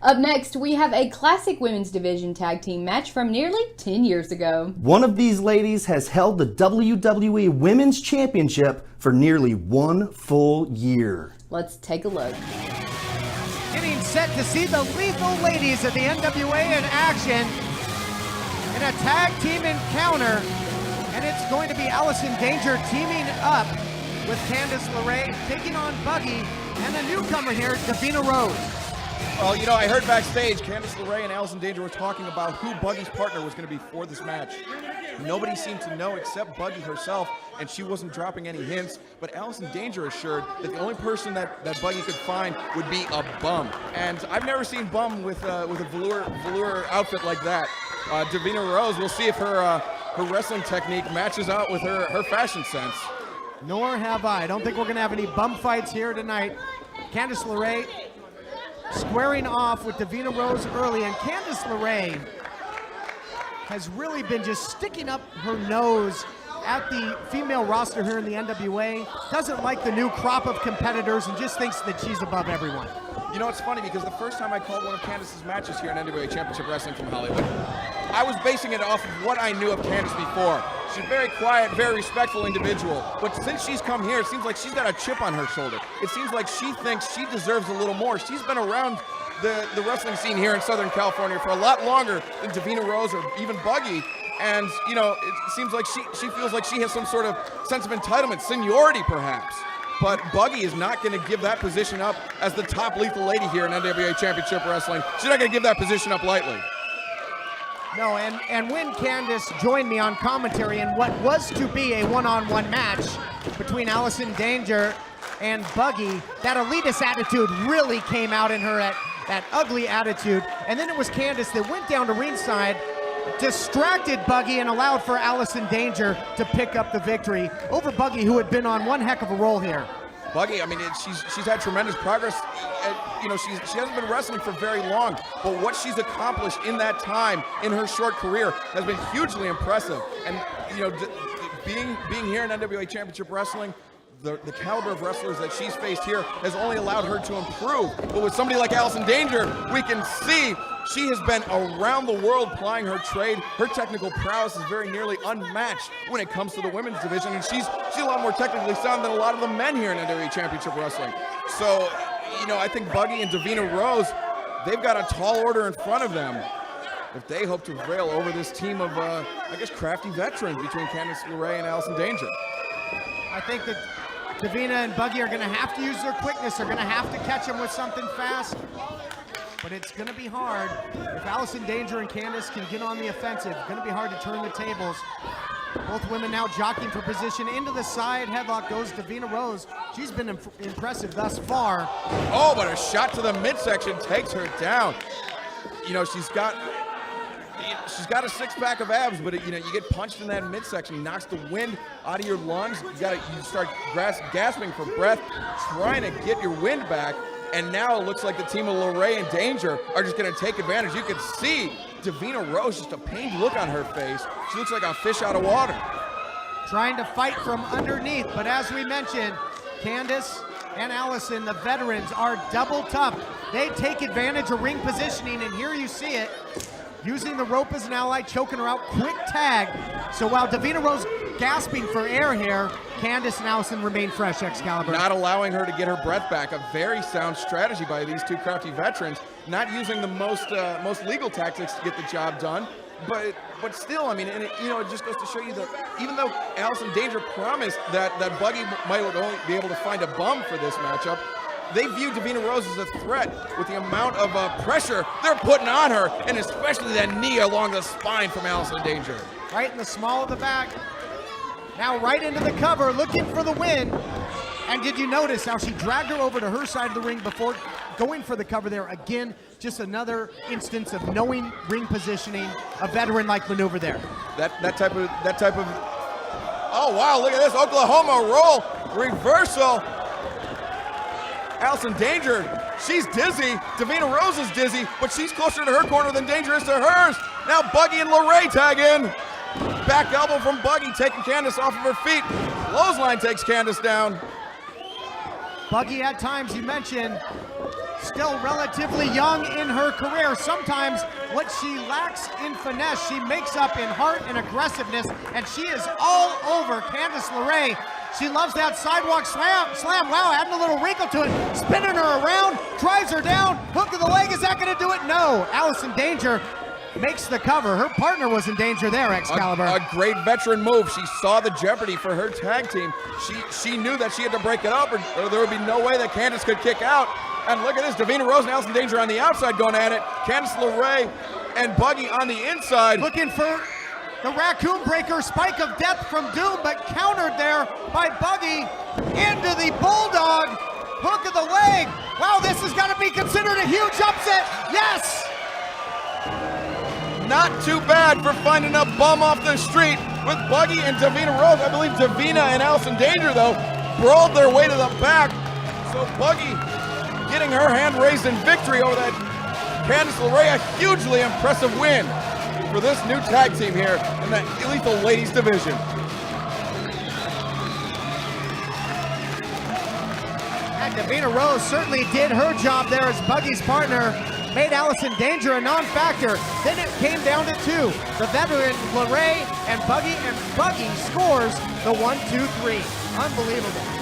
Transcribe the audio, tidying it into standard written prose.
Up next, we have a classic women's division tag team match from nearly 10 years ago. One of these ladies has held the WWE Women's Championship for nearly 1 full year. Let's take a look. Getting set to see the lethal ladies of the NWA in action in a tag team encounter. And it's going to be Allison Danger teaming up with Candice LeRae, taking on Buggy, and a newcomer here, Davina Rose. Well, you know, I heard backstage, Candice LeRae and Allison Danger were talking about who Buggy's partner was going to be for this match. Nobody seemed to know except Buggy herself, and she wasn't dropping any hints. But Allison Danger assured that the only person that Buggy could find would be a bum. And I've never seen bum with a velour outfit like that. Davina Rose, we'll see if her wrestling technique matches out with her fashion sense. Nor have I. I don't think we're going to have any bum fights here tonight. Candice LeRae squaring off with Davina Rose early, and Candice LeRae has really been just sticking up her nose at the female roster here in the NWA. Doesn't like the new crop of competitors and just thinks that she's above everyone. You know, it's funny because the first time I called one of Candice's matches here in NWA Championship Wrestling from Hollywood, I was basing it off of what I knew of Candice before. She's a very quiet, very respectful individual. But since she's come here, it seems like she's got a chip on her shoulder. It seems like she thinks she deserves a little more. She's been around the wrestling scene here in Southern California for a lot longer than Davina Rose or even Buggy. And, you know, it seems like she feels like she has some sort of sense of entitlement, seniority perhaps. But Buggy is not going to give that position up as the top lethal lady here in NWA Championship Wrestling. She's not going to give that position up lightly. No, and when Candice joined me on commentary in what was to be a one-on-one match between Allison Danger and Buggy, that elitist attitude really came out in her, that ugly attitude. And then it was Candice that went down to ringside, distracted Buggy, and allowed for Allison Danger to pick up the victory over Buggy, who had been on one heck of a roll here. Buggy, I mean, she's had tremendous progress. You know, she hasn't been wrestling for very long, but what she's accomplished in that time in her short career has been hugely impressive. And, you know, being here in NWA Championship Wrestling, the caliber of wrestlers that she's faced here has only allowed her to improve. But with somebody like Allison Danger, we can see she has been around the world plying her trade. Her technical prowess is very nearly unmatched when it comes to the women's division, and she's a lot more technically sound than a lot of the men here in NWA Championship Wrestling. So, you know, I think Buggy and Davina Rose, they've got a tall order in front of them if they hope to prevail over this team of, I guess, crafty veterans between Candice LeRae and Allison Danger. I think that Davina and Buggy are going to have to use their quickness. They're going to have to catch them with something fast. But it's going to be hard. If Allison Danger and Candice can get on the offensive, it's going to be hard to turn the tables. Both women now jockeying for position. Into the side headlock goes Davina Rose. She's been impressive thus far. Oh, but a shot to the midsection takes her down. You know, she's got a six-pack of abs, but you know, you get punched in that midsection, knocks the wind out of your lungs. You start gasping for breath, trying to get your wind back. And now it looks like the team of LeRae and Danger are just going to take advantage. You can see Davina Rose, just a pained look on her face. She looks like a fish out of water. Trying to fight from underneath, but as we mentioned, Candice and Allison, the veterans, are double tough. They take advantage of ring positioning, and here you see it. Using the rope as an ally, choking her out, quick tag. So while Davina Rose gasping for air here, Candice and Allison remain fresh, Excalibur. Not allowing her to get her breath back. A very sound strategy by these two crafty veterans. Not using the most legal tactics to get the job done. But still, I mean, and it just goes to show you that even though Allison Danger promised that Buggy might only be able to find a bum for this matchup, they view Davina Rose as a threat with the amount of pressure they're putting on her, and especially that knee along the spine from Allison Danger. Right in the small of the back. Now right into the cover, looking for the win. And did you notice how she dragged her over to her side of the ring before going for the cover there? Again, just another instance of knowing ring positioning, a veteran-like maneuver there. That type of. Oh wow! Look at this Oklahoma roll reversal. Allison Danger, she's dizzy. Davina Rose is dizzy, but she's closer to her corner than Danger is to hers. Now Buggy and LeRae tag in. Back elbow from Buggy, taking Candice off of her feet. Clothesline takes Candice down. Buggy at times, you mentioned, still relatively young in her career. Sometimes what she lacks in finesse, she makes up in heart and aggressiveness, and she is all over Candice LeRae. She loves that sidewalk slam. Wow, adding a little wrinkle to it. Spinning her around, drives her down. Hook of the leg, is that gonna do it? No, Allison Danger makes the cover. Her partner was in danger there, Excalibur. A great veteran move. She saw the jeopardy for her tag team. She knew that she had to break it up or there would be no way that Candice could kick out. And look at this, Davina Rose and Allison Danger on the outside going at it. Candice LeRae and Buggy on the inside. Looking for the Raccoon Breaker, spike of death from Doom, but countered there by Buggy into the Bulldog. Hook of the leg. Wow, this has got to be considered a huge upset. Yes! Not too bad for finding a bum off the street with Buggy and Davina Rose. I believe Davina and Allison Danger, though, brawled their way to the back. So Buggy getting her hand raised in victory over that Candice LeRae. A hugely impressive win for this new tag team here in the Lethal Ladies division. And Davina Rose certainly did her job there as Buggy's partner. Made Allison Danger a non-factor. Then it came down to two. The veteran LeRae and Buggy scores the 1, 2, 3. Unbelievable.